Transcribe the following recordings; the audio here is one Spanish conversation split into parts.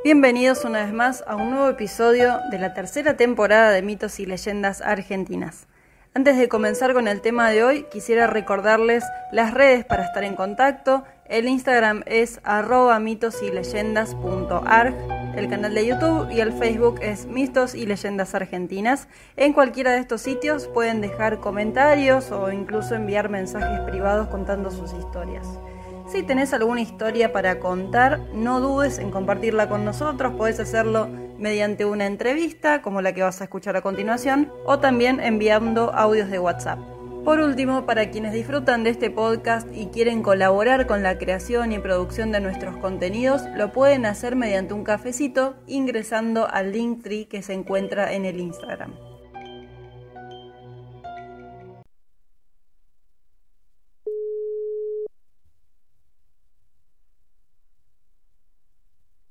Bienvenidos una vez más a un nuevo episodio de la tercera temporada de Mitos y Leyendas Argentinas. Antes de comenzar con el tema de hoy, quisiera recordarles las redes para estar en contacto. El Instagram es @mitosyleyendas.arg, el canal de YouTube y el Facebook es Mitos y Leyendas Argentinas. En cualquiera de estos sitios pueden dejar comentarios o incluso enviar mensajes privados contando sus historias. Si tenés alguna historia para contar, no dudes en compartirla con nosotros. Podés hacerlo mediante una entrevista, como la que vas a escuchar a continuación, o también enviando audios de WhatsApp. Por último, para quienes disfrutan de este podcast y quieren colaborar con la creación y producción de nuestros contenidos, lo pueden hacer mediante un cafecito ingresando al Linktree que se encuentra en el Instagram.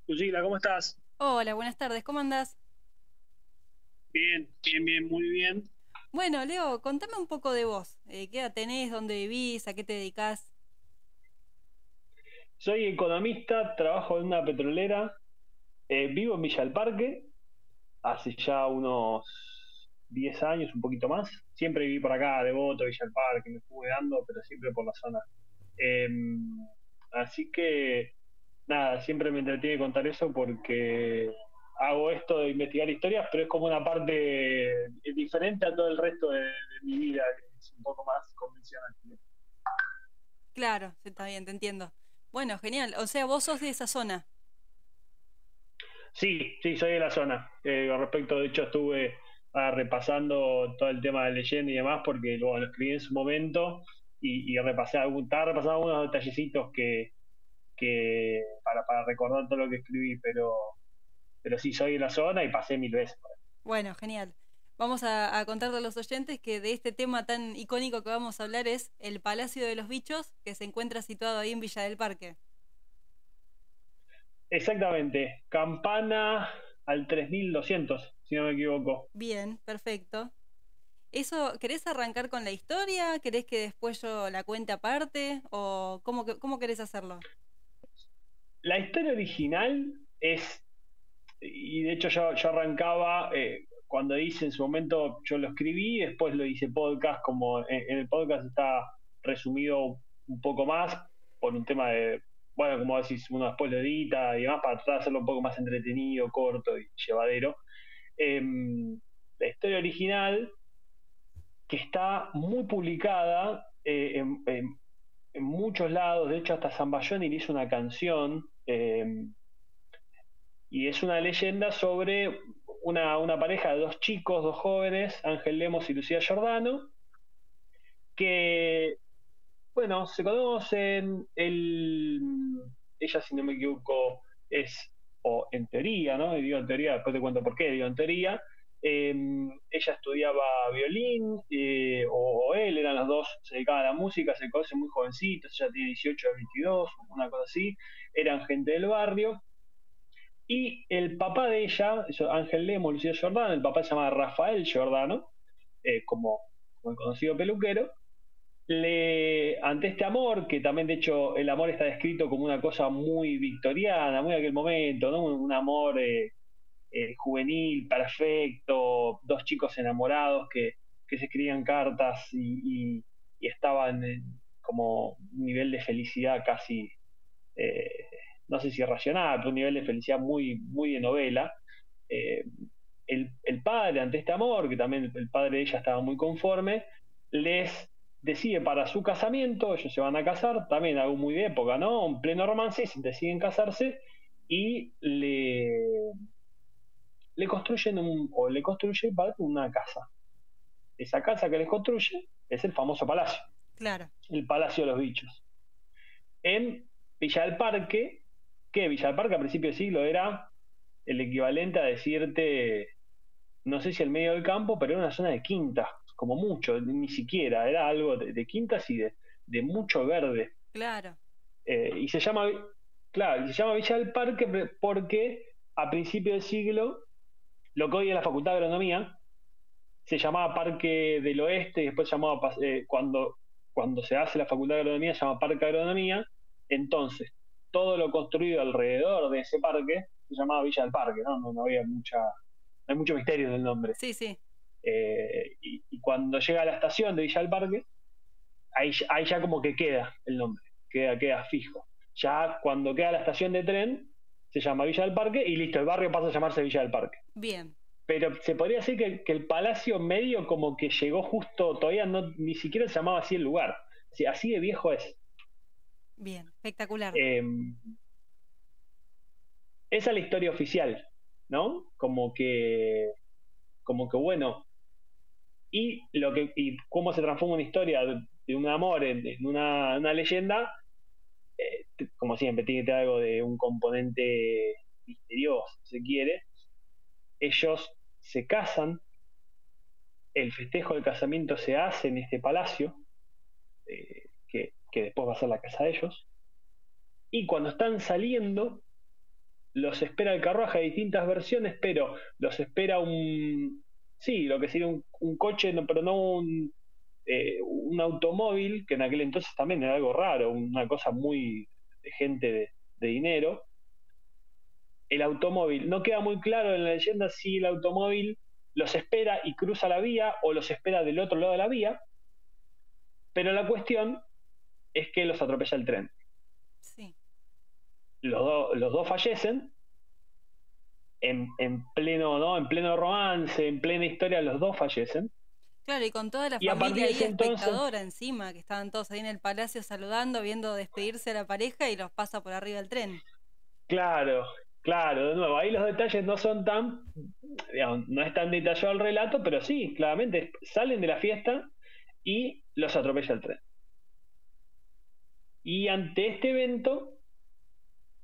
Lucila, ¿cómo estás? Hola, buenas tardes, ¿cómo andás? Bien, bien, bien, muy bien. Bueno, Leo, contame un poco de vos. ¿Qué edad tenés? ¿Dónde vivís? ¿A qué te dedicás? Soy economista, trabajo en una petrolera, vivo en Villa del Parque, hace ya unos 10 años, un poquito más. Siempre viví por acá, Devoto, Villa del Parque, me fui dando, pero siempre por la zona. Eh, Así que, nada, siempre me entretiene contar eso porque hago esto de investigar historias, pero es como una parte diferente a todo el resto de mi vida, que es un poco más convencional. Claro, está bien, te entiendo. Bueno, genial. O sea, vos sos de esa zona. Sí, sí, soy de la zona. Con respecto, de hecho, estuve repasando todo el tema de leyenda y demás, porque luego lo escribí en su momento y estaba repasando algunos detallecitos que para recordar todo lo que escribí, pero sí, soy de la zona y pasé mil veces por ahí. Bueno, genial. Vamos a contarle a los oyentes que de este tema tan icónico que vamos a hablar es el Palacio de los Bichos, que se encuentra situado ahí en Villa del Parque. Exactamente, Campana al 3200, si no me equivoco. Bien, perfecto. Eso, ¿querés arrancar con la historia? ¿Querés que después yo la cuente aparte? ¿O cómo querés hacerlo? La historia original es, y de hecho yo arrancaba, cuando hice en su momento, yo lo escribí, después lo hice podcast, como en el podcast está resumido un poco más, por un tema de, bueno, como decís, uno después lo edita y demás, para tratar de hacerlo un poco más entretenido, corto y llevadero. Eh, la historia original, que está muy publicada en muchos lados, de hecho hasta Zambayoni le hizo una canción, y es una leyenda sobre una pareja de dos chicos, dos jóvenes, Ángel Lemos y Lucía Giordano, que, bueno, se conocen, ella, si no me equivoco, es, o en teoría, ¿no? Y digo en teoría, después te cuento por qué, digo en teoría, ella estudiaba violín, o él, eran los dos, se dedicaban a la música, se conocen muy jovencitos, ella tiene 18 o 22, una cosa así, eran gente del barrio, y el papá de ella, Ángel Lemos, Lucía Giordano, el papá se llama Rafael Giordano, como el conocido peluquero, ante este amor, que también de hecho el amor está descrito como una cosa muy victoriana, muy de aquel momento, ¿no? Un amor juvenil, perfecto, dos chicos enamorados que se escribían cartas y estaban en como un nivel de felicidad casi, eh, no sé si racional, pero un nivel de felicidad muy, muy de novela. Eh, el padre, ante este amor, que también el padre de ella estaba muy conforme, les decide para su casamiento, ellos se van a casar, también algo muy de época, ¿no? Un pleno romance, deciden casarse y le construyen o le construye una casa. Esa casa que les construye es el famoso palacio, Claro. el Palacio de los Bichos. En Villa del Parque, que Villa del Parque a principios de siglo era el equivalente a decirte, no sé si el medio del campo, pero era una zona de quintas, como mucho, ni siquiera, era algo de quintas y de mucho verde. Claro. Y se llama, claro, se llama Villa del Parque porque a principios del siglo, lo que hoy es la Facultad de Agronomía, se llamaba Parque del Oeste y después se llamaba, cuando se hace la Facultad de Agronomía, se llama Parque de Agronomía. Entonces, todo lo construido alrededor de ese parque se llamaba Villa del Parque, ¿no? No había no hay mucho misterio en el nombre. Sí, sí. Y cuando llega a la estación de Villa del Parque, ahí ya como que queda el nombre, queda fijo. Ya cuando queda la estación de tren, se llama Villa del Parque y listo, el barrio pasa a llamarse Villa del Parque. Bien. Pero se podría decir que el Palacio medio como que llegó justo, todavía ni siquiera se llamaba así el lugar. Así de viejo es. Bien, espectacular. Esa es la historia oficial, ¿no? Como que bueno, y cómo se transforma una historia de un amor en una leyenda, como siempre, tiene que tener algo de un componente misterioso, si se quiere. Ellos se casan, el festejo del casamiento se hace en este palacio, que después va a ser la casa de ellos, y cuando están saliendo, los espera el carruaje, hay distintas versiones, pero los espera sí, lo que sería un coche, pero no un automóvil, que en aquel entonces también era algo raro, una cosa muy de gente de dinero. El automóvil, no queda muy claro en la leyenda si el automóvil los espera y cruza la vía o los espera del otro lado de la vía, pero la cuestión es que los atropella el tren. Sí. Los dos fallecen pleno, ¿no? En pleno romance, en plena historia, los dos fallecen. Claro, y con toda la familia ahí espectadora encima, que estaban todos ahí en el palacio saludando, viendo despedirse a la pareja y los pasa por arriba del tren. Claro, de nuevo, ahí los detalles no son digamos, no es tan detallado el relato, pero sí, claramente salen de la fiesta y los atropella el tren. Y ante este evento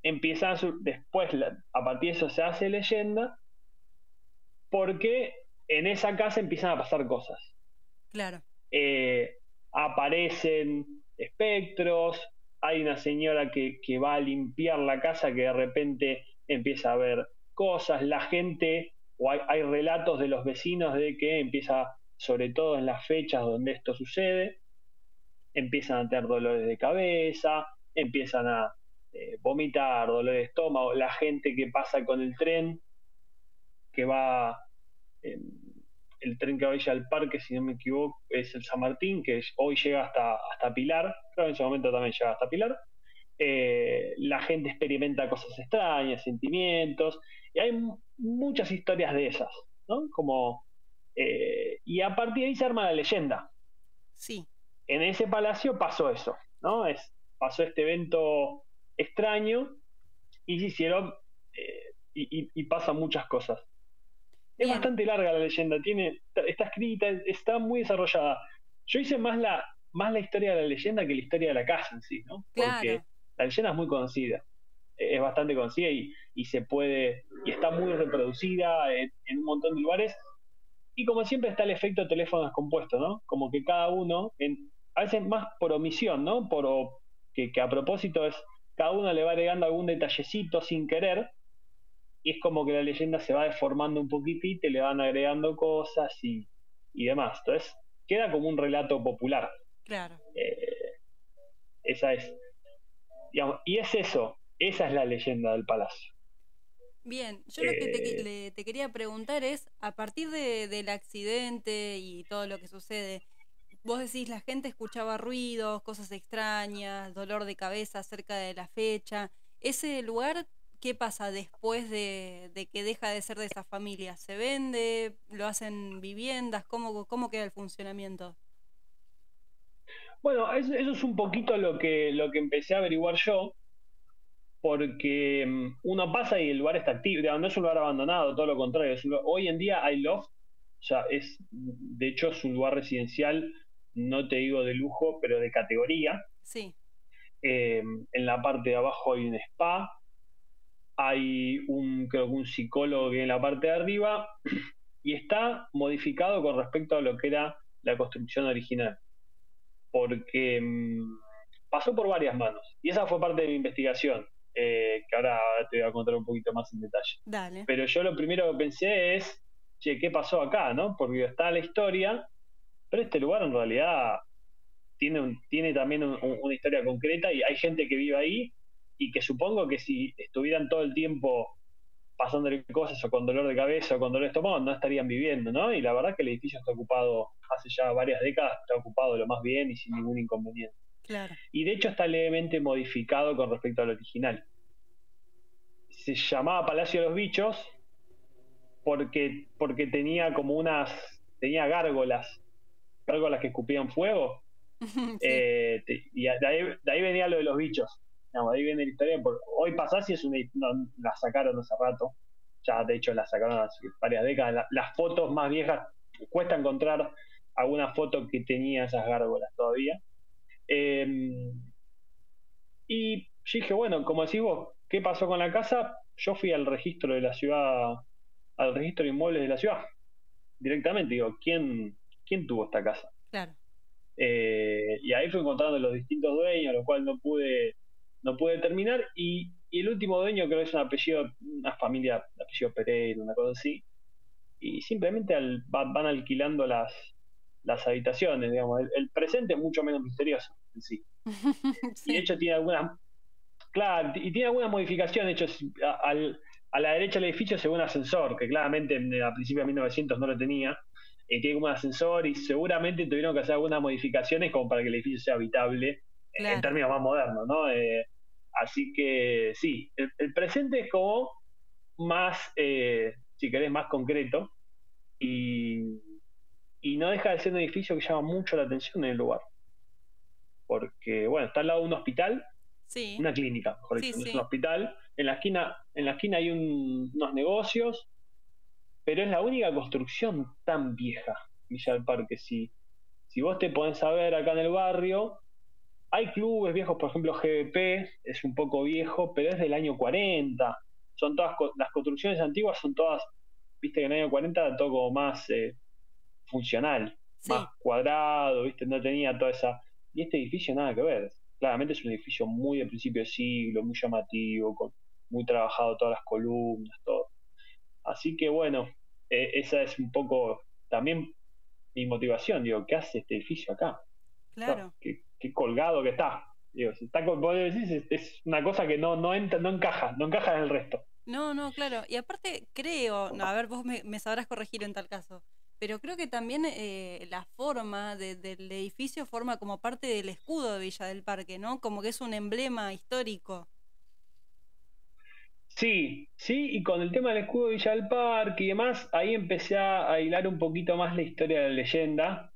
empieza después, a partir de eso se hace leyenda, porque en esa casa empiezan a pasar cosas. Claro. Aparecen espectros, hay una señora que va a limpiar la casa que de repente empieza a ver cosas, la gente, o hay relatos de los vecinos de que empieza, sobre todo en las fechas donde esto sucede, empiezan a tener dolores de cabeza, empiezan a vomitar, dolor de estómago, la gente que pasa con el tren, que va, el tren que va a Villa del Parque, si no me equivoco, es el San Martín, que hoy llega hasta Pilar, creo que en ese momento también llega hasta Pilar. La gente experimenta cosas extrañas, sentimientos, y hay muchas historias de esas, ¿no? Y a partir de ahí se arma la leyenda. Sí. En ese palacio pasó eso, ¿no? Pasó este evento extraño y se hicieron, y pasan muchas cosas. Bien. Es bastante larga la leyenda, está escrita, está muy desarrollada. Yo hice más la historia de la leyenda que la historia de la casa en sí, ¿no? Porque la leyenda es muy conocida, es bastante conocida y se puede, y está muy reproducida en un montón de lugares. Y como siempre está el efecto teléfono descompuesto, ¿no? Como que cada uno, a veces más por omisión, ¿no? Que a propósito cada uno le va agregando algún detallecito sin querer, y es como que la leyenda se va deformando un poquitito y le van agregando cosas y demás. Entonces, queda como un relato popular. Claro. Esa es, digamos, y es eso, esa es la leyenda del palacio. Bien, yo lo que te quería preguntar es, a partir del accidente y todo lo que sucede, vos decís, la gente escuchaba ruidos, cosas extrañas, dolor de cabeza cerca de la fecha. ¿Ese lugar qué pasa después de que deja de ser de esa familia? ¿Se vende? ¿Lo hacen viviendas? ¿Cómo queda el funcionamiento? Bueno, eso es un poquito lo que empecé a averiguar yo, porque uno pasa y el lugar está activo, no es un lugar abandonado, todo lo contrario. Hoy en día hay loft, o sea, de hecho es un lugar residencial, no te digo de lujo, pero de categoría. Sí. En la parte de abajo hay un spa, hay creo que un psicólogo que en la parte de arriba, y está modificado con respecto a lo que era la construcción original, porque pasó por varias manos, y esa fue parte de mi investigación. Que ahora te voy a contar un poquito más en detalle. Dale. Pero yo lo primero que pensé es, che, ¿qué pasó acá, no? Porque está la historia, pero este lugar en realidad tiene también una historia concreta y hay gente que vive ahí y que supongo que si estuvieran todo el tiempo pasándole cosas o con dolor de cabeza o con dolor de estómago, no estarían viviendo, ¿no? Y la verdad que el edificio está ocupado hace ya varias décadas, está ocupado lo más bien y sin ningún inconveniente. Claro. Y de hecho está levemente modificado con respecto al original. Se llamaba Palacio de los Bichos porque tenía como tenía gárgolas que escupían fuego, Sí. y de ahí venía lo de los bichos. No, de ahí viene la historia. Hoy pasás y la sacaron hace rato. Ya de hecho la sacaron hace varias décadas. Las fotos más viejas, cuesta encontrar alguna foto que tenía esas gárgolas todavía. Eh, y yo dije, bueno, como decís vos, ¿qué pasó con la casa? Yo fui al registro de la ciudad, al registro de inmuebles de la ciudad, directamente. Digo, ¿quién tuvo esta casa? Claro. Y ahí fui encontrando los distintos dueños, lo cual no pude terminar. Y el último dueño creo que es un apellido, una familia de apellido Pereira, una cosa así. Y simplemente van alquilando las habitaciones, digamos. El presente es mucho menos misterioso en sí. Y de Sí. hecho tiene algunas, claro, y tiene algunas modificaciones. De hecho, a la derecha del edificio se ve un ascensor, que claramente a principios de 1900 no lo tenía. Tiene como un ascensor y seguramente tuvieron que hacer algunas modificaciones como para que el edificio sea habitable en Claro. términos más modernos, ¿no? Así que sí, el presente es como más, si querés, más concreto, y, y no deja de ser un edificio que llama mucho la atención en el lugar, porque, bueno, está al lado de un hospital, Sí. una clínica, mejor Sí, dicho, no es un sí. hospital. En la esquina hay unos negocios, pero es la única construcción tan vieja, Villa del Parque. Si vos te podés saber acá en el barrio, hay clubes viejos, por ejemplo GBP, es un poco viejo, pero es del año 40. Son todas, las construcciones antiguas son todas, viste que en el año 40 era todo como más funcional, más Sí. cuadrado, viste, no tenía toda esa... Y este edificio nada que ver. Claramente es un edificio muy de principio de siglo, muy llamativo, muy trabajado todas las columnas, todo. Así que bueno, esa es un poco también mi motivación. Digo, ¿qué hace este edificio acá? Claro, Claro. qué colgado que está. Digo, si está, vos decís, es una cosa que no entra, no encaja en el resto. No, no, claro. Y aparte creo, no, a ver, vos me sabrás corregir en tal caso, pero creo que también la forma del edificio forma como parte del escudo de Villa del Parque, ¿no? Como que es un emblema histórico. Sí, sí, y con el tema del escudo de Villa del Parque y demás, ahí empecé a hilar un poquito más la historia de la leyenda.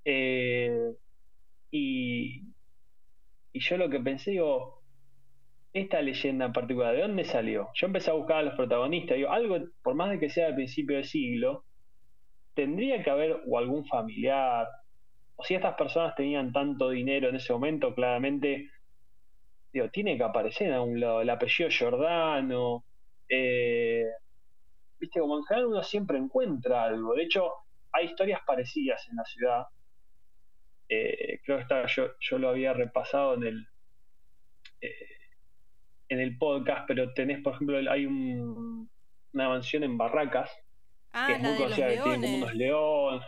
eh, y, y yo lo que pensé, digo, esta leyenda en particular, ¿de dónde salió? Yo empecé a buscar a los protagonistas, digo, algo, por más de que sea del principio del siglo, tendría que haber o algún familiar, o si estas personas tenían tanto dinero en ese momento, claramente, digo, tiene que aparecer en algún lado, el apellido Giordano, eh, viste, como en general uno siempre encuentra algo. De hecho, hay historias parecidas en la ciudad. Creo que yo lo había repasado eh, en el podcast, pero tenés, por ejemplo, una mansión en Barracas, que Ah, es la muy de los conocida, que tiene como leones. unos leones.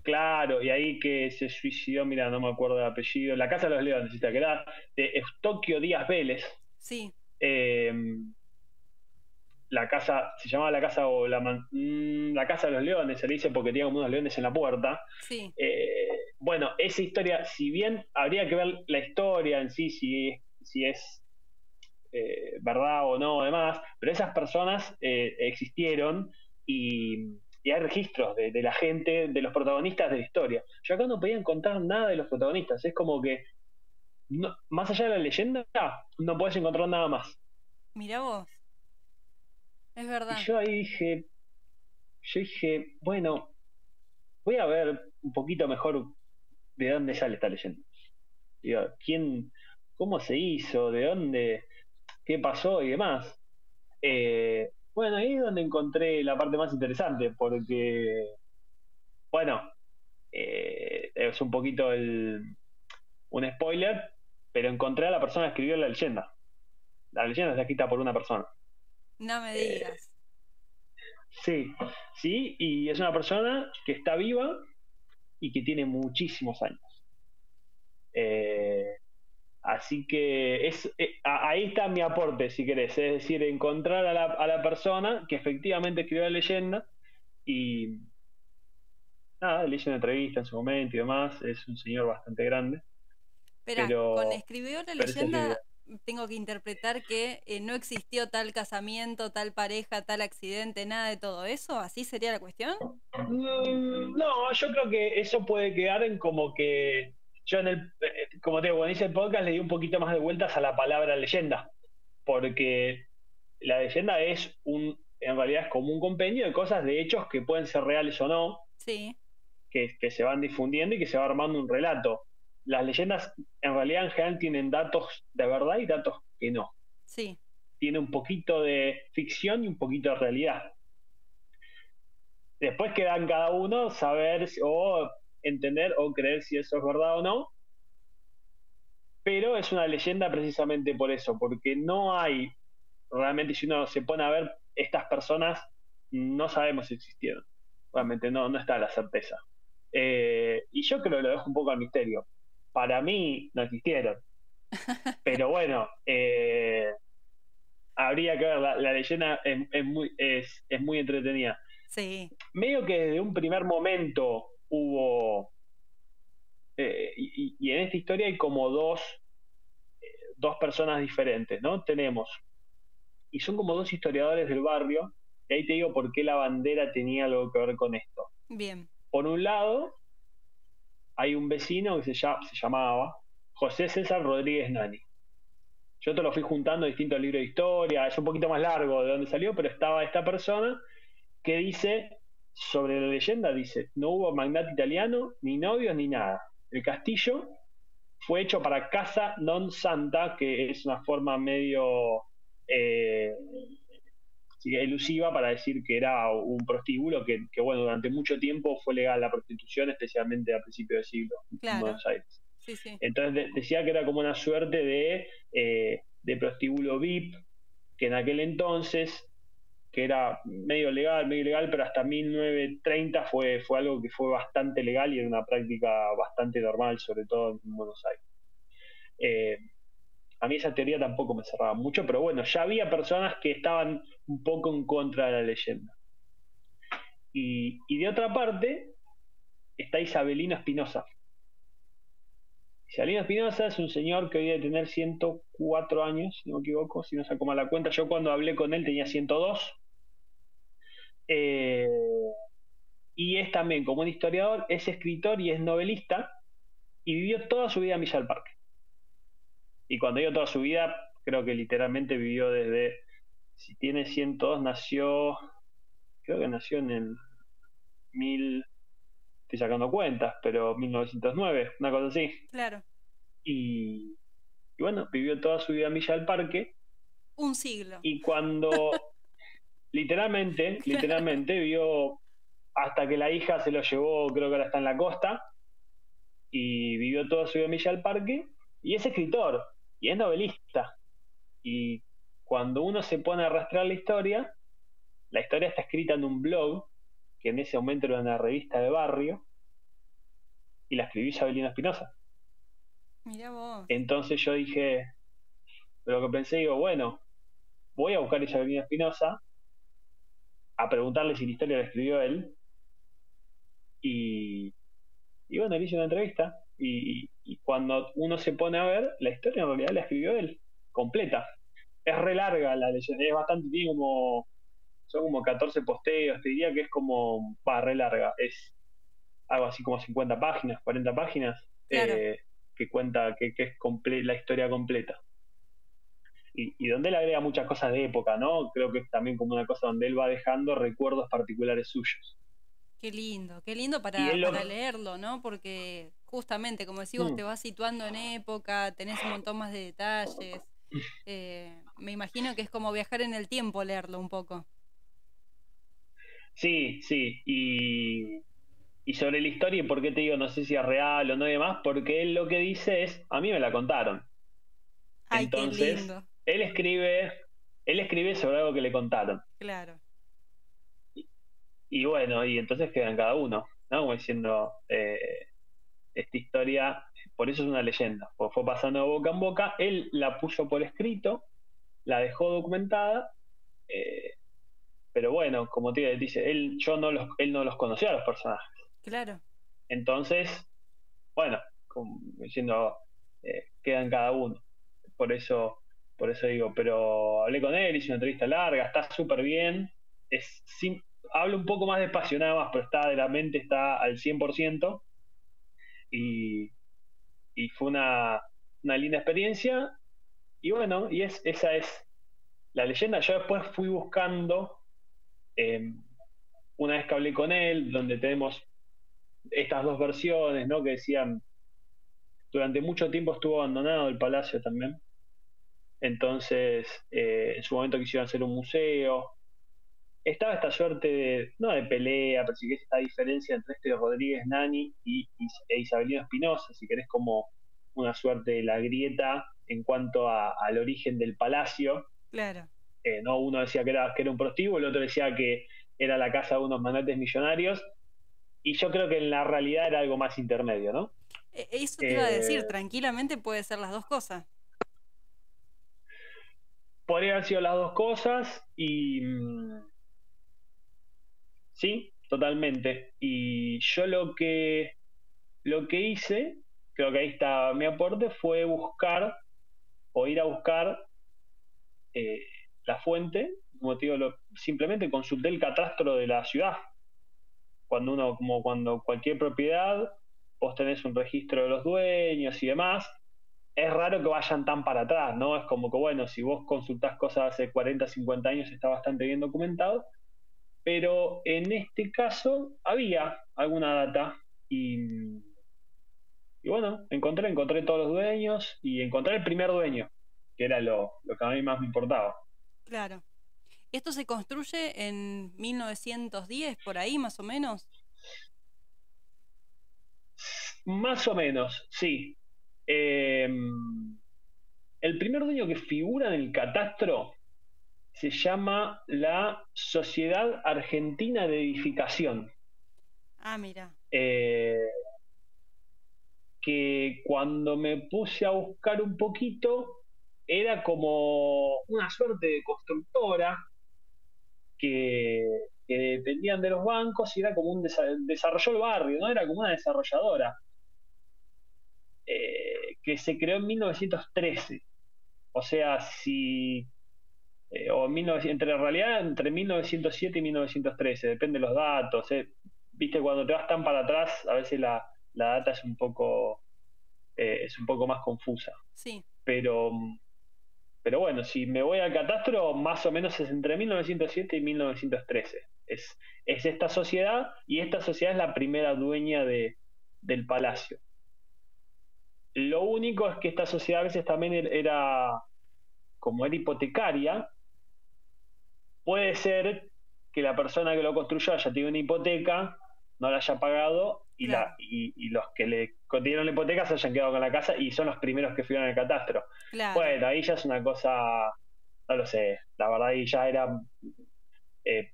Claro, y ahí que se suicidó, mira, no me acuerdo el apellido, la Casa de los Leones, que era de Eustoquio Díaz Vélez. Sí, Eh, la casa, se llamaba la casa o la Casa de los Leones, se le dice porque tenía como unos leones en la puerta. sí, Bueno, esa historia, si bien habría que ver la historia en sí, si es verdad o no, además, pero esas personas existieron, y hay registros de la gente, de los protagonistas de la historia. Yo acá no podía encontrar nada de los protagonistas, es como que más allá de la leyenda, no puedes encontrar nada más. mirá vos, es Y verdad. yo dije, bueno, voy a ver un poquito mejor de dónde sale esta leyenda. Digo, cómo se hizo, de dónde, qué pasó y demás. Bueno, ahí es donde encontré la parte más interesante, porque, bueno, es un poquito un spoiler, pero encontré a la persona que escribió la leyenda. La leyenda está escrita por una persona. No me Eh, digas. sí, sí, y es una persona que está viva y que tiene muchísimos años. Eh, Así que ahí está mi aporte, si querés, es decir, encontrar a la persona que efectivamente escribió la leyenda y nada, le hice una entrevista en su momento y demás, es un señor bastante grande, Espera, con pero, escribió la pero esa es la idea. leyenda tengo que interpretar que no existió tal casamiento, tal pareja, tal accidente, nada de todo eso. ¿Así sería la cuestión? No, yo creo que eso puede quedar en como que yo como te digo, cuando hice el podcast le di un poquito más de vueltas a la palabra leyenda, porque la leyenda en realidad es como un compendio de cosas, de hechos que pueden ser reales o no, Sí, que se van difundiendo y que se va armando un relato. Las leyendas en realidad en general tienen datos de verdad y datos que no. sí, Tiene un poquito de ficción y un poquito de realidad. Después queda en cada uno saber o entender o creer si eso es verdad o no, pero es una leyenda precisamente por eso, porque no hay, realmente si uno se pone a ver, estas personas no sabemos si existieron, realmente no está la certeza. Y yo creo que lo dejo un poco al misterio. Para mí no existieron, pero bueno, habría que ver, la leyenda es muy entretenida. sí, Medio que desde un primer momento hubo, y en esta historia hay como dos personas diferentes, ¿no? Y son como dos historiadores del barrio, y ahí te digo por qué la bandera tenía algo que ver con esto. bien. Por un lado, hay un vecino que se llamaba José César Rodríguez Nani. Yo te lo fui juntando en distintos libros de historia, es un poquito más largo de dónde salió, pero estaba esta persona que dice, sobre la leyenda, dice, no hubo magnate italiano, ni novios, ni nada. El castillo fue hecho para Casa non Santa, que es una forma medio eh, elusiva para decir que era un prostíbulo, bueno, durante mucho tiempo fue legal la prostitución, especialmente a principios del siglo en Claro, Buenos Aires. sí, sí, Entonces decía que era como una suerte de prostíbulo VIP, que en aquel entonces, que era medio ilegal, pero hasta 1930 fue algo que fue bastante legal y era una práctica bastante normal, sobre todo en Buenos Aires. Eh, a mí esa teoría tampoco me cerraba mucho, pero bueno, ya había personas que estaban un poco en contra de la leyenda. Y de otra parte está Isabelino Espinosa. Isabelino Espinosa es un señor que hoy debe tener 104 años, si no me equivoco, si no saco mal la cuenta. Yo cuando hablé con él tenía 102. Eh, y es también, como un historiador, es escritor y es novelista, y vivió toda su vida en Villa del Parque. Y cuando digo toda su vida, creo que literalmente vivió desde, si tiene 102, creo que nació en el 1000, estoy sacando cuentas, pero 1909, una cosa así. claro. Y, y bueno, vivió toda su vida en Villa del Parque, Un siglo. y cuando literalmente vio hasta que la hija se lo llevó, creo que ahora está en la costa, y vivió toda su vida en Villa del Parque, y es escritor, y es novelista. Y cuando uno se pone a arrastrar la historia está escrita en un blog, que en ese momento era una revista de barrio, y la escribió Isabelino Espinosa. Mira vos. Entonces yo dije, lo que pensé, digo, bueno, voy a buscar a Isabelino Espinosa, a preguntarle si la historia la escribió él, y, y bueno, le hice una entrevista, y cuando uno se pone a ver, la historia en realidad la escribió él, completa. Es re larga la leyenda, es bastante, son como 14 posteos, te diría que es como, re larga, es algo así como 50 páginas, 40 páginas, Claro. que cuenta que es la historia completa. Y donde él agrega muchas cosas de época, ¿no? Creo que es también como una cosa donde él va dejando recuerdos particulares suyos. Qué lindo Y él para leerlo, ¿no? Porque justamente, como decís vos, Mm, te vas situando en época, tenés un montón más de detalles. Me imagino que es como viajar en el tiempo leerlo un poco. sí, sí, y sobre la historia y por qué te digo, no sé si es real o no y demás, porque él lo que dice es, a mí me la contaron. Ay, qué Entonces, lindo. él escribe sobre algo que le contaron. Claro. Y bueno, y entonces queda en cada uno, ¿no? Como diciendo, esta historia por eso es una leyenda, porque fue pasando de boca en boca, él la puso por escrito, la dejó documentada, eh, pero bueno, como te dice, él no los conocía a los personajes. Claro. Entonces, bueno, como diciendo, quedan cada uno. Por eso, por eso digo, pero hablé con él, hice una entrevista larga, está súper bien. Habla un poco más despacio nada más, pero está de la mente, está al 100%. Y, y fue una linda experiencia. Y bueno, esa es la leyenda. Yo después fui buscando, eh, una vez que hablé con él, donde tenemos estas dos versiones, ¿no? Que decían, durante mucho tiempo estuvo abandonado el palacio también. Entonces, en su momento quisieron hacer un museo. Estaba esta suerte no de pelea, pero sí que esta diferencia entre este Rodríguez Nani e Isabelino Espinosa, si querés, como una suerte de la grieta en cuanto al origen del palacio. Claro. ¿No? Uno decía que era un prostíbulo, el otro decía que era la casa de unos magnates millonarios, y yo creo que en la realidad era algo más intermedio, ¿no? Eso te iba a Eh, decir, tranquilamente puede ser las dos cosas. Podría haber sido las dos cosas y sí, totalmente. Y yo lo que hice, creo que ahí está mi aporte, fue buscar o ir a buscar, eh, la fuente. Como te digo, simplemente consulté el catastro de la ciudad. Como cuando cualquier propiedad, vos tenés un registro de los dueños y demás, es raro que vayan tan para atrás, ¿no? Es como que, bueno, si vos consultás cosas hace 40, 50 años, está bastante bien documentado, pero en este caso había alguna data y bueno, encontré todos los dueños y encontré el primer dueño, que era lo que a mí más me importaba. Claro. ¿Esto se construye en 1910, por ahí más o menos? Más o menos, sí. Eh, el primer dueño que figura en el catastro se llama la Sociedad Argentina de Edificación, Ah, mira. eh, que cuando me puse a buscar un poquito, era como una suerte de constructora que dependían de los bancos y era como desarrolló el barrio, ¿no? Era como una desarrolladora, que se creó en 1913. O sea, si o 1900, entre en realidad entre 1907 y 1913, depende de los datos. Viste, cuando te vas tan para atrás, a veces la data es un poco más confusa. Sí, Pero, pero bueno, si me voy al catastro, más o menos es entre 1907 y 1913. Es esta sociedad, y esta sociedad es la primera dueña del palacio. Lo único es que esta sociedad a veces también como era hipotecaria, puede ser que la persona que lo construyó haya tenido una hipoteca, no la haya pagado claro, y los que le dieron la hipoteca se hayan quedado con la casa y son los primeros que fueron al catastro. claro. Bueno, ahí ya es una cosa, no lo sé, la verdad ahí ya era, eh,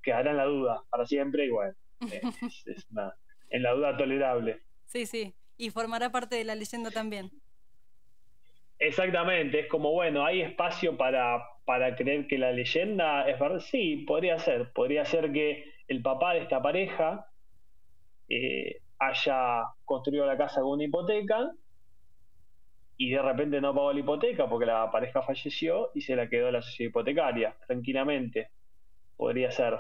quedará en la duda para siempre y bueno, en la duda tolerable. Sí, sí. Y formará parte de la leyenda también. Exactamente, es como, bueno, hay espacio para creer que la leyenda es verdad. Sí, podría ser que el papá de esta pareja, haya construido la casa con una hipoteca y de repente no pagó la hipoteca porque la pareja falleció y se la quedó la sociedad hipotecaria, tranquilamente. Podría ser,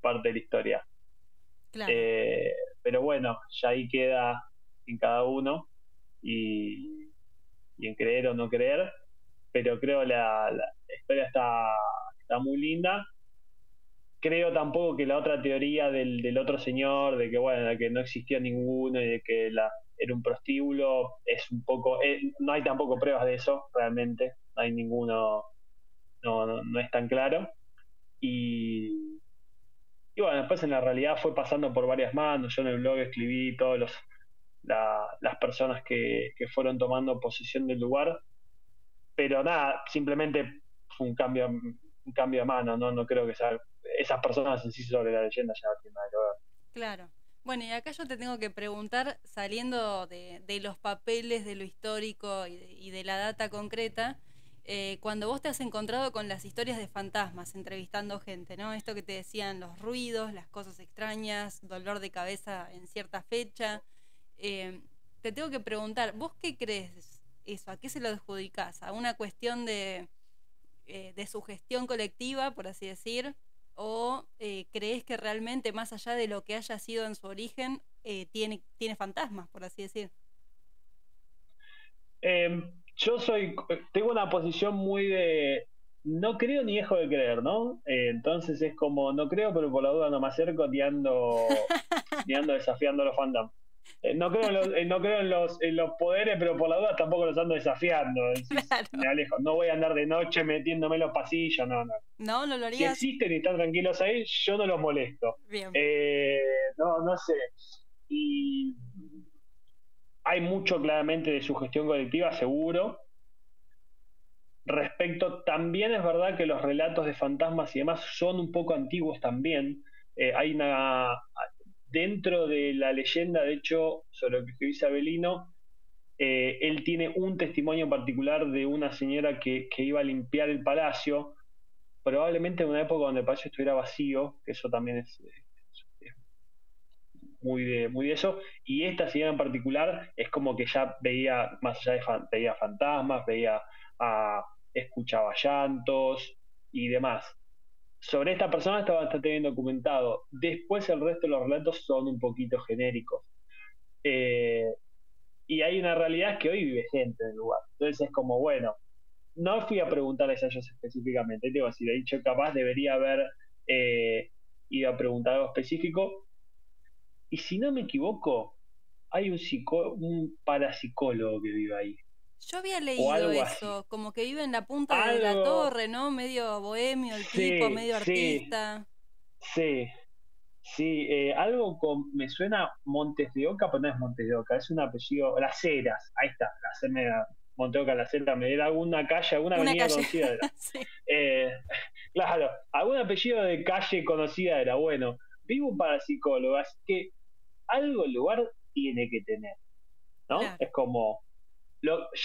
parte de la historia. Claro. Eh, pero bueno, ya ahí queda en cada uno y, y en creer o no creer, pero creo la historia está muy linda. Creo tampoco que la otra teoría del otro señor, de que bueno, de que no existía ninguno y de que era un prostíbulo, es un poco, no hay tampoco pruebas de eso, realmente, no hay ninguno, no es tan claro. Y, y bueno, después en la realidad fue pasando por varias manos. Yo en el blog escribí todas las personas que fueron tomando posesión del lugar, pero nada, simplemente fue un cambio de mano, no creo que sea, esas personas en sí sobre la leyenda ya no tienen nada que ver. Claro. Bueno, y acá yo te tengo que preguntar, saliendo de los papeles, de lo histórico y de la data concreta, cuando vos te has encontrado con las historias de fantasmas, entrevistando gente, ¿no? Esto que te decían, los ruidos, las cosas extrañas, dolor de cabeza en cierta fecha, eh, te tengo que preguntar, ¿vos qué crees eso? ¿A qué se lo adjudicás? ¿A una cuestión de sugestión colectiva, por así decir? ¿O crees que realmente, más allá de lo que haya sido en su origen, tiene fantasmas, por así decir? Yo tengo una posición muy de no creo ni dejo de creer, ¿no? Entonces es como no creo, pero por la duda no me acerco ni ando desafiando a los fantasmas. No creo en los poderes, pero por la duda tampoco los ando desafiando. Me Claro. alejo. No voy a andar de noche metiéndome en los pasillos, no, no. ¿No? ¿No lo Si harías? existen y están tranquilos ahí, yo no los molesto. Bien. Eh, no sé. Y hay mucho claramente de sugestión colectiva, seguro. Respecto, también es verdad que los relatos de fantasmas y demás son un poco antiguos también. Hay una, dentro de la leyenda, de hecho, sobre lo que escribió Isabelino, él tiene un testimonio en particular de una señora que iba a limpiar el palacio, probablemente en una época donde el palacio estuviera vacío, que eso también es muy de eso, y esta señora en particular es como que ya veía, más allá veía fantasmas, a, escuchaba llantos y demás. Sobre esta persona está bastante bien documentado. Después el resto de los relatos son un poquito genéricos. Eh, y hay una realidad que hoy vive gente en el lugar. Entonces es como, bueno, no fui a preguntarles a ellos específicamente. Digo, si de hecho capaz debería haber eh, ido a preguntar algo específico. Y si no me equivoco, hay un parapsicólogo que vive ahí. Yo había O leído algo así. eso, como que vive en la punta de la Algo. torre, ¿no? Medio bohemio el tipo, Sí, medio sí, artista. sí. Sí, me suena Montes de Oca, pero no es Montes de Oca, es un apellido, Las Heras, ahí está, Montes de Oca, Las Heras, me era alguna calle, alguna Una avenida calle. conocida era. Sí, Eh, claro, algún apellido de calle conocida era, bueno, vivo un parapsicólogo, así que algo lugar tiene que tener, ¿no? claro. Es como,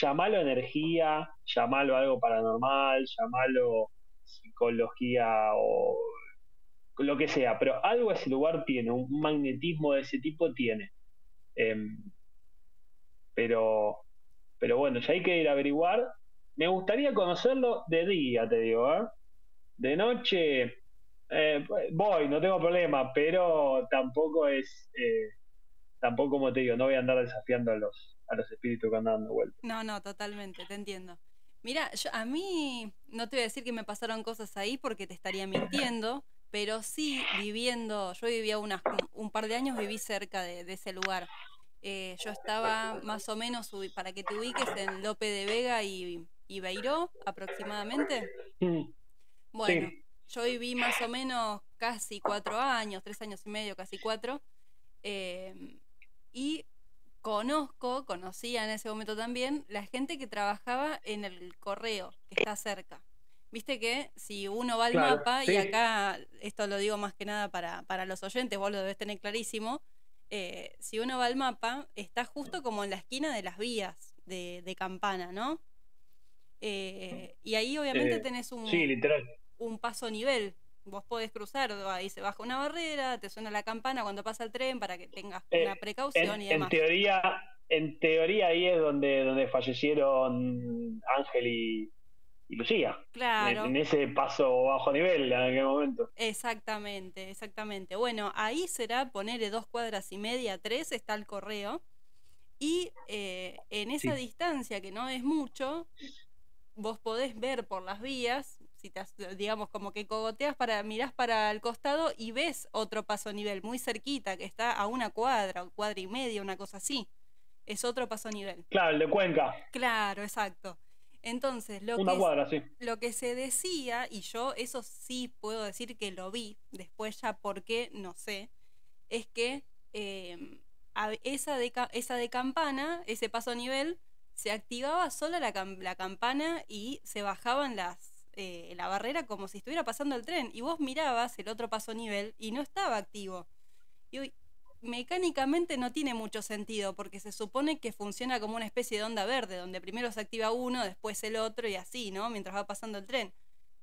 llamalo energía, llamalo algo paranormal, llamalo psicología o lo que sea, pero algo ese lugar tiene, un magnetismo de ese tipo tiene. Eh, pero, pero bueno, ya hay que ir a averiguar. Me gustaría conocerlo de día, te digo, ¿eh? De noche, voy, no tengo problema, pero tampoco como te digo, no voy a andar desafiando a los espíritus que andan dando vueltas. No, no, totalmente, te entiendo. Mira, a mí no te voy a decir que me pasaron cosas ahí porque te estaría mintiendo, pero sí viviendo, yo vivía un par de años, viví cerca de ese lugar. Yo estaba más o menos, para que te ubiques, en Lope de Vega y Beiró aproximadamente. Mm, Bueno, sí, yo viví más o menos casi 4 años, 3 años y medio, casi cuatro, y conocía en ese momento también la gente que trabajaba en el correo, que está cerca. Viste que si uno va al claro, mapa, y sí, acá esto lo digo más que nada para los oyentes, vos lo debes tener clarísimo, si uno va al mapa, está justo como en la esquina de las vías de Campana, ¿no? Y ahí obviamente tenés sí, literal. un paso nivel. Vos podés cruzar, ahí se baja una barrera, te suena la campana cuando pasa el tren para que tengas una Eh, precaución y en demás. teoría, ahí es donde fallecieron Ángel y Lucía, Claro, en ese paso bajo nivel en aquel momento. exactamente, exactamente. Bueno, ahí será ponerle 2 cuadras y media, tres, está el correo. Y en esa Sí. distancia, que no es mucho, vos podés ver por las vías, si te, digamos como que cogoteas mirás para el costado y ves otro paso nivel muy cerquita, que está a 1 cuadra, o cuadra y media, una cosa así. Es otro paso nivel. Claro, el de Cuenca, Claro, exacto. Entonces, una cuadra, sí. lo que se decía, y yo eso sí puedo decir que lo vi, después ya por qué, no sé, es que esa de campana, ese paso a nivel, se activaba sola la campana y se bajaban la barrera como si estuviera pasando el tren. Y vos mirabas el otro paso a nivel y no estaba activo. Y mecánicamente no tiene mucho sentido, porque se supone que funciona como una especie de onda verde, donde primero se activa uno, después el otro y así, ¿no? Mientras va pasando el tren.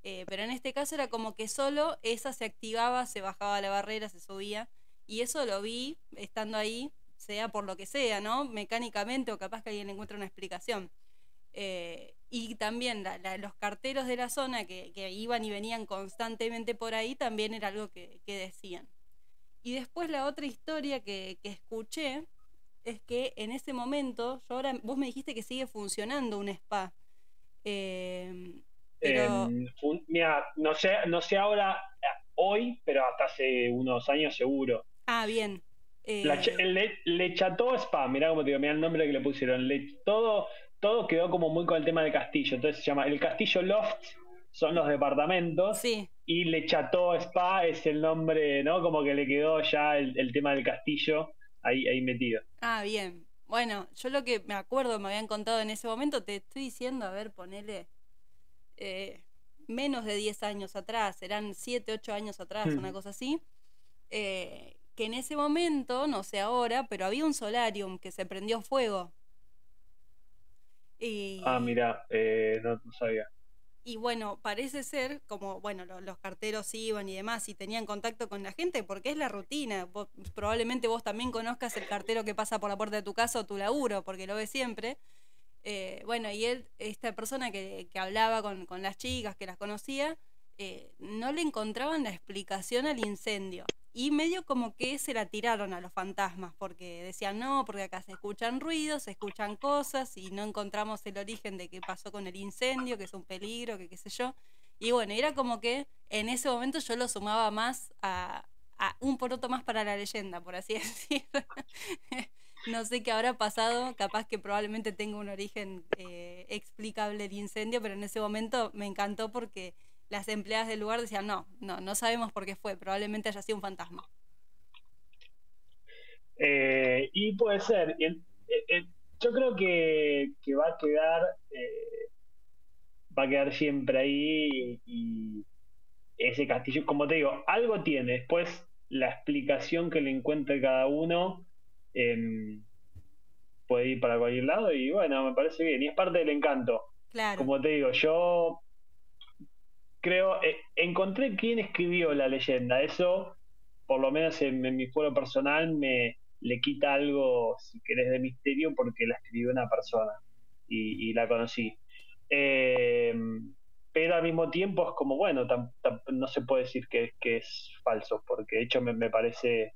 Pero en este caso era como que solo esa se activaba, se bajaba la barrera, se subía, y eso lo vi estando ahí, sea por lo que sea, ¿no? Mecánicamente o capaz que alguien le encuentra una explicación. Y también los carteros de la zona que iban y venían constantemente por ahí también era algo que decían. Y después la otra historia que escuché es que en ese momento, yo ahora, vos me dijiste que sigue funcionando un spa, eh, pero, Mira, no sé ahora, hoy, pero hasta hace unos años seguro. bien, La, Ch- eh, Le Chateau Spa, mirá como te digo, mirá el nombre que le pusieron. Todo quedó como muy con el tema del castillo. Entonces se llama el Castillo Loft, son los departamentos, sí, y Le Chateau Spa es el nombre, ¿no? Como que le quedó ya el tema del castillo ahí metido. bien. Bueno, yo lo que me acuerdo me habían contado en ese momento, te estoy diciendo, a ver, ponele eh, menos de 10 años atrás, eran 7 8 años atrás, una cosa así, que en ese momento, no sé ahora, pero había un solarium que se prendió fuego. Ah, Y, mira, no sabía. y bueno, parece ser, como bueno, los carteros iban y demás y tenían contacto con la gente, porque es la rutina. Probablemente vos también conozcas el cartero que pasa por la puerta de tu casa o tu laburo, porque lo ves siempre. Bueno, y él, esta persona que hablaba con las chicas, que las conocía, no le encontraban la explicación al incendio. Y medio como que se la tiraron a los fantasmas, porque decían, no, porque acá se escuchan ruidos, se escuchan cosas, y no encontramos el origen de qué pasó con el incendio, que es un peligro, que qué sé yo. Y bueno, era como que en ese momento yo lo sumaba más a un poroto más para la leyenda, por así decir. No sé qué habrá pasado, capaz que probablemente tenga un origen explicable el incendio, pero en ese momento me encantó porque las empleadas del lugar decían, no sabemos por qué fue, probablemente haya sido un fantasma. Y puede ser. Yo creo que va a quedar siempre ahí y ese castillo, como te digo, algo tiene. Después la explicación que le encuentre cada uno eh, puede ir para cualquier lado y bueno, me parece bien. Y es parte del encanto. Claro, Como te digo, yo creo, encontré quién escribió la leyenda. Eso, por lo menos en mi fuero personal, me le quita algo, si querés, de misterio porque la escribió una persona y la conocí. Eh, pero al mismo tiempo es como, bueno, no se puede decir que es falso, porque de hecho me parece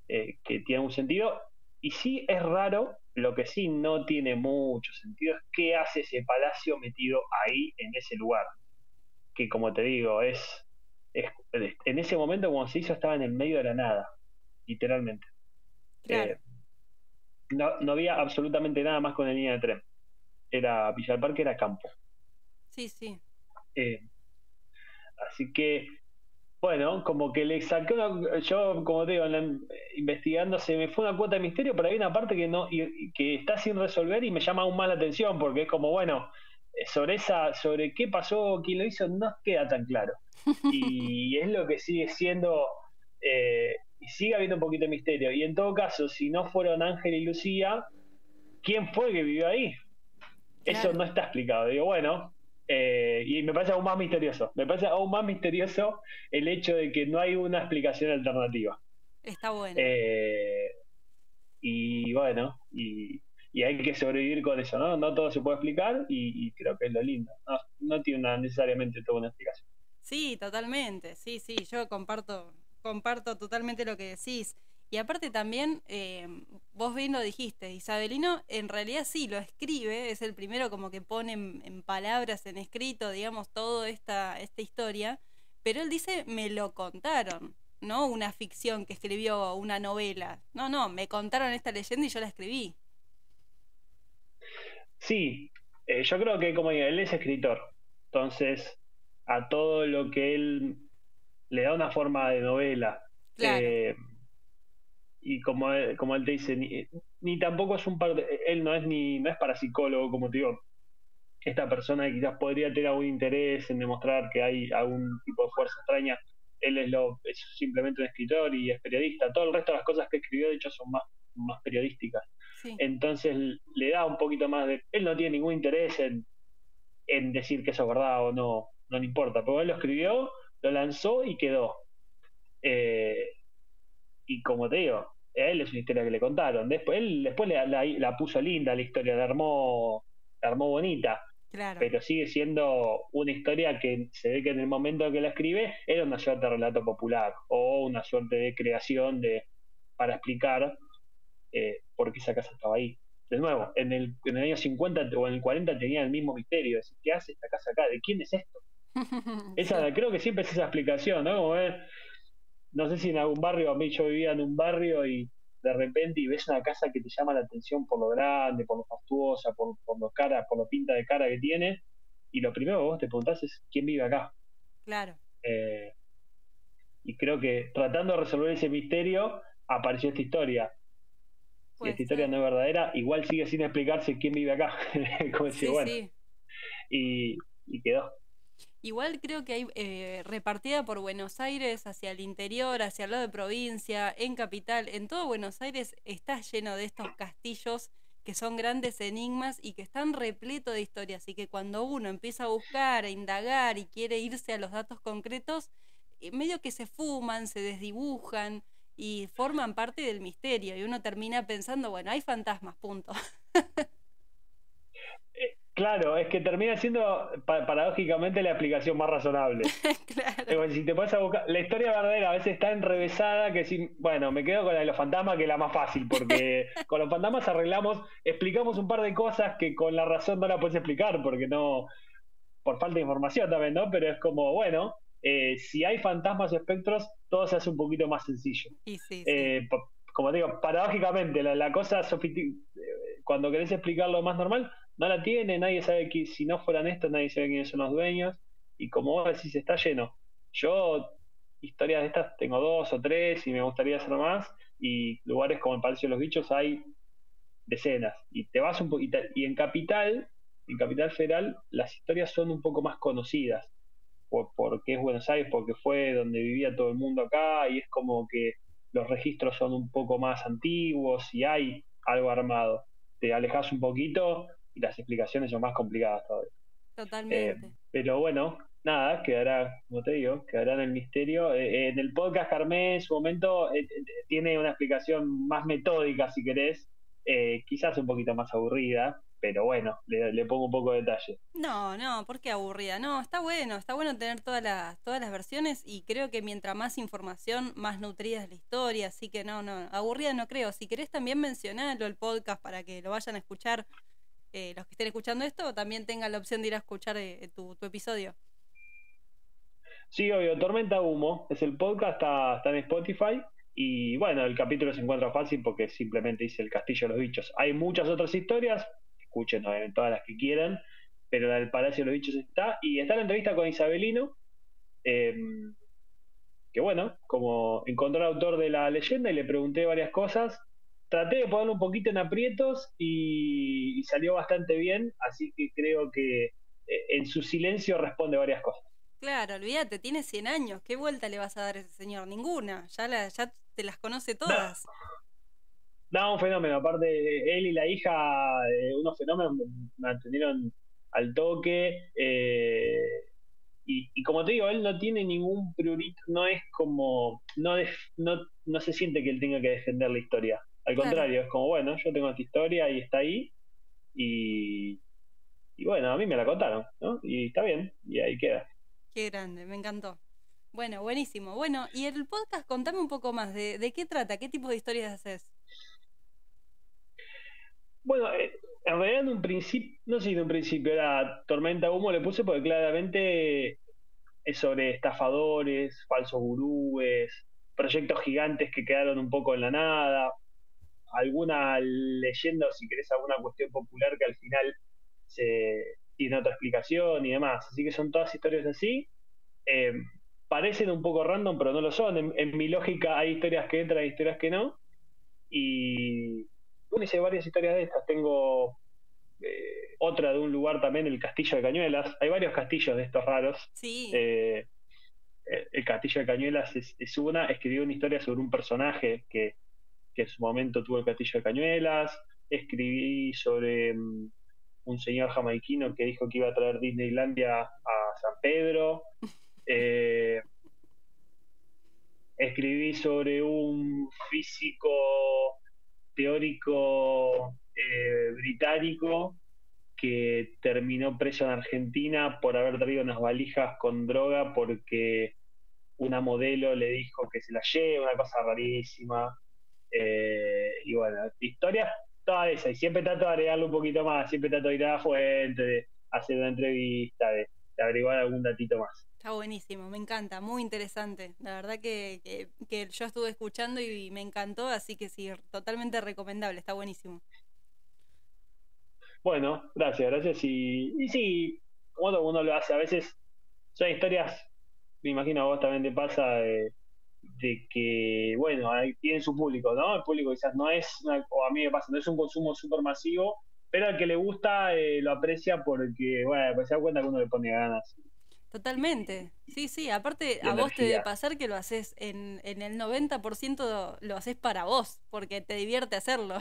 que tiene un sentido. Y sí es raro, lo que sí no tiene mucho sentido es qué hace ese palacio metido ahí en ese lugar que como te digo, es en ese momento como se hizo estaba en el medio de la nada, literalmente. claro, Eh, no había absolutamente nada más con la línea de tren. Era Villa del Parque, era campo. sí, sí, Eh, Así que, bueno, como que le saqué yo como te digo, investigando se me fue una cuota de misterio, pero hay una parte que no, y que está sin resolver y me llama aún más la atención, porque es como, bueno, sobre qué pasó, quién lo hizo, no queda tan claro. Y es lo que sigue siendo, y sigue habiendo un poquito de misterio. Y en todo caso, si no fueron Ángel y Lucía, ¿quién fue que vivió ahí? Eso claro, no está explicado. Digo, bueno, y me parece aún más misterioso. Me parece aún más misterioso el hecho de que no hay una explicación alternativa. está bueno. Eh, y bueno, y hay que sobrevivir con eso, ¿no? No todo se puede explicar y creo que es lo lindo. No tiene necesariamente toda una explicación. Sí, totalmente, sí, sí, yo comparto totalmente lo que decís. Y aparte también, vos bien lo dijiste, Isabelino en realidad sí lo escribe, es el primero como que pone en palabras, en escrito, digamos, toda esta historia, pero él dice, me lo contaron, no una ficción que escribió una novela. No, me contaron esta leyenda y yo la escribí. Sí, yo creo que como digo, él es escritor, entonces a todo lo que él le da una forma de novela, Claro, eh, y como él te dice, ni tampoco es él no es parapsicólogo, como te digo, esta persona que quizás podría tener algún interés en demostrar que hay algún tipo de fuerza extraña, él es simplemente un escritor y es periodista. Todo el resto de las cosas que escribió, de hecho, son más periodísticas. Sí. Entonces le da un poquito más de... Él no tiene ningún interés en decir que eso es verdad o no, no le importa, pero él lo escribió, lo lanzó y quedó. Eh, y como te digo, a él es una historia que le contaron. Después la puso linda la historia, la armó bonita, Claro. pero sigue siendo una historia que se ve que en el momento que la escribe era una suerte de relato popular o una suerte de creación para explicar por qué esa casa estaba ahí. De nuevo, en el año 50 o en el 40 tenía el mismo misterio, es decir, ¿qué hace esta casa acá? ¿De quién es esto? Sí. Creo que siempre es esa explicación, ¿no? Como no sé si en algún barrio, a mí yo vivía en un barrio y de repente y ves una casa que te llama la atención por lo grande, por lo fastuosa, por lo pinta de cara que tiene, y lo primero que vos te preguntás es quién vive acá. Claro. Eh, y creo que tratando de resolver ese misterio apareció esta historia. Si Puede esta historia ser. no es verdadera, igual sigue sin explicarse quién vive acá. Como decir, Sí, bueno, sí. y, y quedó. Igual creo que hay repartida por Buenos Aires, hacia el interior, hacia el lado de provincia, en capital, en todo Buenos Aires está lleno de estos castillos que son grandes enigmas y que están repletos de historias. Y que cuando uno empieza a buscar, a indagar y quiere irse a los datos concretos, medio que se fuman, se desdibujan y forman parte del misterio. Y uno termina pensando, bueno, hay fantasmas, punto. Claro, es que termina siendo paradójicamente la explicación más razonable. Claro. Si te pones a buscar, la historia verdadera a veces está enrevesada que si, bueno, me quedo con la de los fantasmas que es la más fácil, porque con los fantasmas explicamos un par de cosas que con la razón no la puedes explicar, porque no, por falta de información también, ¿no? Pero es como, bueno, si hay fantasmas o espectros, todo se hace un poquito más sencillo. Y sí, sí. Como digo, paradójicamente, la cosa cuando querés explicar lo más normal, no la tiene, nadie sabe que si no fueran estos, nadie sabe quiénes son los dueños, y como vos decís, está lleno. Yo, historias de estas, tengo dos o tres y me gustaría hacer más, y lugares como el Palacio de los Bichos hay decenas. Y te vas un poquito, y en Capital Federal, las historias son un poco más conocidas, porque es Buenos Aires, porque fue donde vivía todo el mundo acá, y es como que los registros son un poco más antiguos y hay algo armado. Te alejas un poquito y las explicaciones son más complicadas todavía. Totalmente. Pero bueno, nada, quedará, como te digo, quedará en el misterio. En el podcast que armé en su momento tiene una explicación más metódica, si querés, quizás un poquito más aburrida, pero bueno, le pongo un poco de detalle. No, no, ¿por qué aburrida? No, está bueno tener todas las versiones y creo que mientras más información, más nutrida es la historia, así que no, no, aburrida no creo. Si querés también mencionarlo el podcast para que lo vayan a escuchar los que estén escuchando esto, también tengan la opción de ir a escuchar tu episodio. Sí, obvio, Tormenta Humo es el podcast, está en Spotify y bueno, el capítulo se encuentra fácil porque simplemente dice el Castillo de los Bichos. Hay muchas otras historias, escuchen todas las que quieran, pero la del Palacio de los Bichos está y está la entrevista con Isabelino, eh, que bueno, como encontró el autor de la leyenda y le pregunté varias cosas, traté de ponerlo un poquito en aprietos y salió bastante bien, así que creo que en su silencio responde varias cosas. Claro, olvídate, tiene 100 años, ¿qué vuelta le vas a dar a ese señor? Ninguna, ya te las conoce No, todas. no, un fenómeno. Aparte, él y la hija, unos fenómenos me mantuvieron al toque. Y como te digo, él no tiene ningún prurito, no es como, no se siente que él tenga que defender la historia. Al Claro, contrario, es como, bueno, yo tengo esta historia y está ahí. Y, y bueno, a mí me la contaron, ¿no? Y está bien, y ahí queda. qué grande, me encantó. Bueno, buenísimo. Bueno, y el podcast, contame un poco más, de qué trata? ¿Qué tipo de historias haces? Bueno, en realidad en un principio, no sé si en un principio era Tormenta Humo, le puse porque claramente es sobre estafadores, falsos gurúes, proyectos gigantes que quedaron un poco en la nada, alguna leyenda o si querés alguna cuestión popular que al final se tiene otra explicación y demás. Así que son todas historias así. Eh, Parecen un poco random, pero no lo son. En mi lógica hay historias que entran, hay historias que no. Y bueno, hice varias historias de estas. Tengo otra de un lugar también, el Castillo de Cañuelas. Hay varios castillos de estos raros. Sí, Eh, El Castillo de Cañuelas es una. Escribió una historia sobre un personaje que en su momento tuvo el Castillo de Cañuelas. Escribí sobre un señor jamaiquino que dijo que iba a traer Disneylandia a San Pedro. Eh, Escribí sobre un físico teórico británico que terminó preso en Argentina por haber traído unas valijas con droga porque una modelo le dijo que se la lleve, una cosa rarísima. Y bueno, historias todas esas. Y siempre trato de agregarle un poquito más, siempre trato de ir a la fuente, de hacer una entrevista, de averiguar algún datito más. Está buenísimo, me encanta, muy interesante. La verdad que yo estuve escuchando y me encantó, así que sí, totalmente recomendable, está buenísimo. Bueno, gracias, gracias. Y sí, uno lo hace. A veces son historias, me imagino a vos también te pasa, de que, bueno, ahí tienen su público, ¿no? El público quizás no es, o a mí me pasa, no es un consumo súper masivo, pero al que le gusta lo aprecia porque, bueno, pues se da cuenta que uno le pone ganas Totalmente, sí, sí, aparte y a vos te debe energía. pasar que lo haces en el 90% lo haces para vos, porque te divierte hacerlo.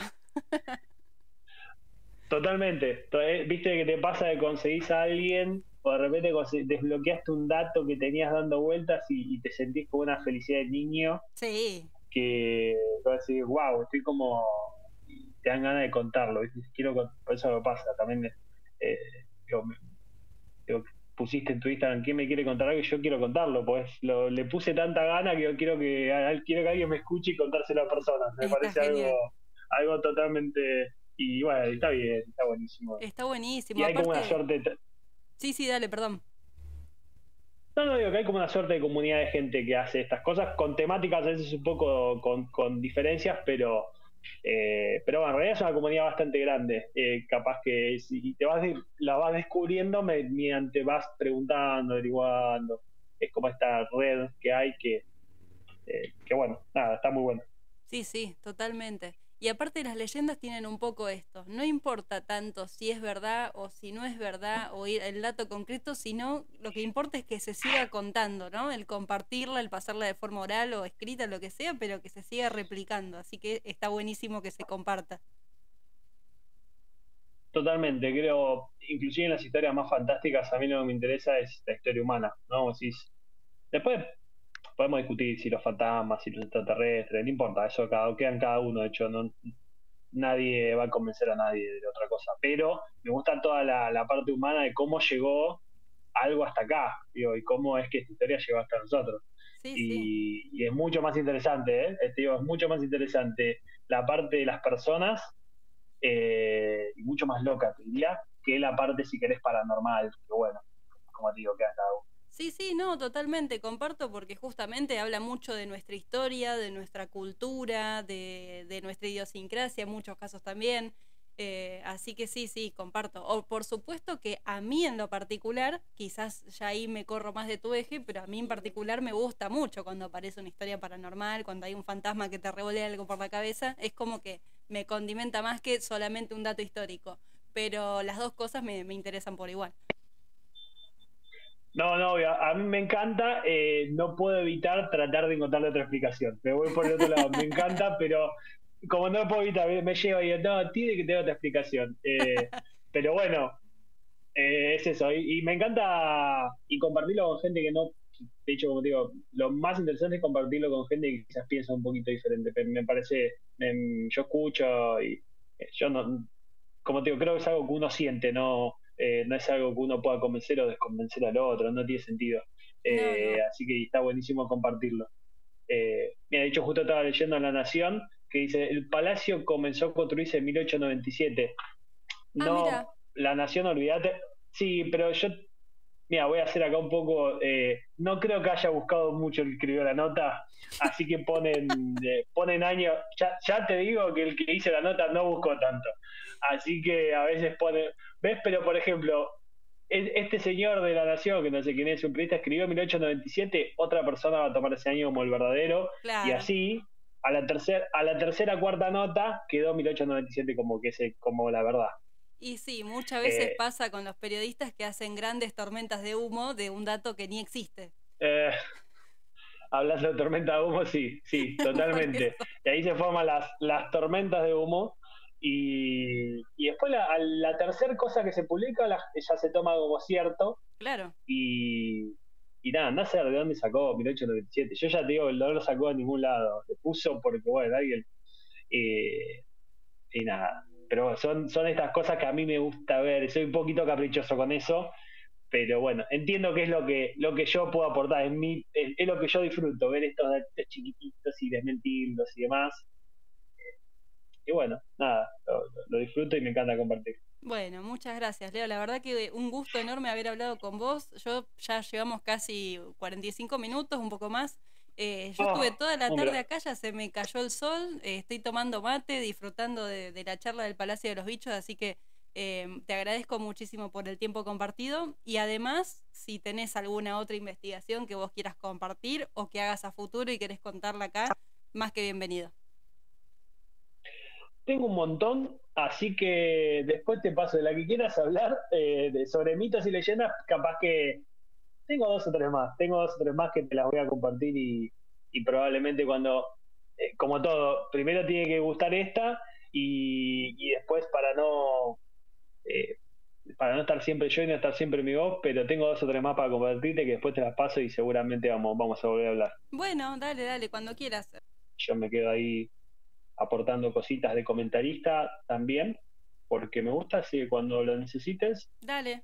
Totalmente. Viste que te pasa de conseguís a alguien o de repente desbloqueaste un dato que tenías dando vueltas y te sentís con una felicidad de niño Sí, que vas a decir, wow, estoy como, te dan ganas de contarlo, ¿viste? Por eso me pasa, también eh, digo, digo, pusiste en tu Instagram, ¿quién me quiere contar algo? Y yo quiero contarlo, pues le puse tanta gana que yo quiero que alguien me escuche y contárselo a personas, me está parece genial, algo totalmente, y bueno, está bien, está buenísimo. está Y buenísimo, hay como una aparte, suerte, sí, sí, dale, perdón. no, no digo que hay como una suerte de comunidad de gente que hace estas cosas con temáticas a veces un poco con diferencias, pero bueno, en realidad es una comunidad bastante grande. Capaz que si la vas descubriendo mediante vas preguntando, averiguando. Es como esta red que hay que bueno, nada, está muy bueno. Sí, sí, totalmente. Y aparte las leyendas tienen un poco esto. No importa tanto si es verdad o si no es verdad o el dato concreto, sino lo que importa es que se siga contando, ¿no? El compartirla, el pasarla de forma oral o escrita, lo que sea, pero que se siga replicando. Así que está buenísimo que se comparta. Totalmente, creo, inclusive en las historias más fantásticas, a mí lo que me interesa es la historia humana, ¿no? Como decís, después podemos discutir si los fantasmas, si los extraterrestres, no importa, eso queda en cada uno, de hecho, no, nadie va a convencer a nadie de otra cosa, pero me gusta toda la parte humana de cómo llegó algo hasta acá, digo, y cómo es que esta historia llegó hasta nosotros. Sí, sí. Y es mucho más interesante, ¿eh? Digo, es mucho más interesante la parte de las personas y mucho más loca, te diría, que la parte, si querés, paranormal, que bueno, como te digo, queda en cada uno. Sí, sí, no, totalmente comparto porque justamente habla mucho de nuestra historia, de nuestra cultura, de nuestra idiosincrasia, en muchos casos también. Así que sí, sí, comparto. O por supuesto que a mí en lo particular, quizás ya ahí me corro más de tu eje, pero a mí en particular me gusta mucho cuando aparece una historia paranormal, cuando hay un fantasma que te revolea algo por la cabeza, es como que me condimenta más que solamente un dato histórico. Pero las dos cosas me interesan por igual. No, no, a mí me encanta, no puedo evitar tratar de encontrarle otra explicación. Me voy por el otro lado, me encanta, pero como no lo puedo evitar, me lleva y digo, no, tiene que tener otra explicación. Pero bueno, es eso, y me encanta y compartirlo con gente que no, de hecho, como te digo, lo más interesante es compartirlo con gente que quizás piensa un poquito diferente. Me parece, yo escucho y yo no, como te digo, creo que es algo que uno siente, no es algo que uno pueda convencer o desconvencer al otro, no tiene sentido. No, no. Así que está buenísimo compartirlo. Mira, de hecho, justo estaba leyendo en La Nación que dice, el palacio comenzó a construirse en 1897. Ah, No, mira. La Nación, olvídate. Sí, pero yo, mira, voy a hacer acá un poco, no creo que haya buscado mucho el que escribió la nota, así que ponen años, ya te digo que el que hizo la nota no buscó tanto, así que a veces pone, ¿ves? Pero por ejemplo, este señor de La Nación, que no sé quién es, un periodista, escribió en 1897, otra persona va a tomar ese año como el verdadero, y Claro. así, a la tercera, cuarta nota, quedó 1897 como que como la verdad. Y sí, muchas veces Eh, pasa con los periodistas que hacen grandes tormentas de humo de un dato que ni existe. eh, hablando de tormenta de humo, sí, totalmente. Y ahí se forman las tormentas de humo. Y después la tercera cosa que se publica ya se toma como cierto. Claro. Y nada, andá a saber de dónde sacó 1897. Yo ya te digo, no lo sacó de ningún lado. Le puso porque, bueno, alguien. Y nada. Pero bueno, son estas cosas que a mí me gusta ver. Soy un poquito caprichoso con eso. Pero bueno, entiendo que es lo que yo puedo aportar. Es lo que yo disfruto, ver estos datitos chiquititos y desmentirlos y demás. Y bueno, nada, lo disfruto y me encanta compartir. Bueno, muchas gracias, Leo. La verdad que un gusto enorme haber hablado con vos. Yo ya llevamos casi 45 minutos, un poco más. Yo estuve toda la tarde acá, ya se me cayó el sol. Estoy tomando mate, disfrutando de la charla del Palacio de los Bichos, así que te agradezco muchísimo por el tiempo compartido. Y además, si tenés alguna otra investigación que vos quieras compartir o que hagas a futuro y querés contarla acá, más que bienvenido. Tengo un montón, así que después te paso de la que quieras hablar, sobre mitos y leyendas. Capaz que tengo dos o tres más que te las voy a compartir y probablemente cuando, como todo, primero tiene que gustar esta y después para no estar siempre yo y no estar siempre mi voz, pero tengo dos o tres más para compartirte que después te las paso y seguramente vamos a volver a hablar. Bueno, dale, cuando quieras. Yo me quedo ahí aportando cositas de comentarista también, porque me gusta, así que cuando lo necesites, dale.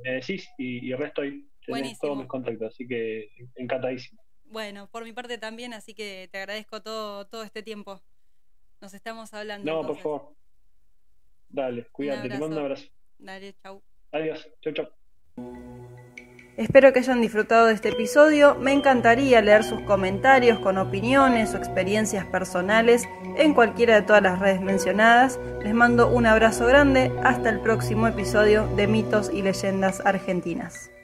Me decís y el resto ahí tenés todos mis contactos, así que encantadísimo. Bueno, por mi parte también, así que te agradezco todo este tiempo. Nos estamos hablando. No, entonces. por favor. Dale, cuídate, te mando un abrazo. Dale, chau. Adiós, chau. Espero que hayan disfrutado de este episodio. Me encantaría leer sus comentarios con opiniones o experiencias personales en cualquiera de todas las redes mencionadas. Les mando un abrazo grande. Hasta el próximo episodio de Mitos y Leyendas Argentinas.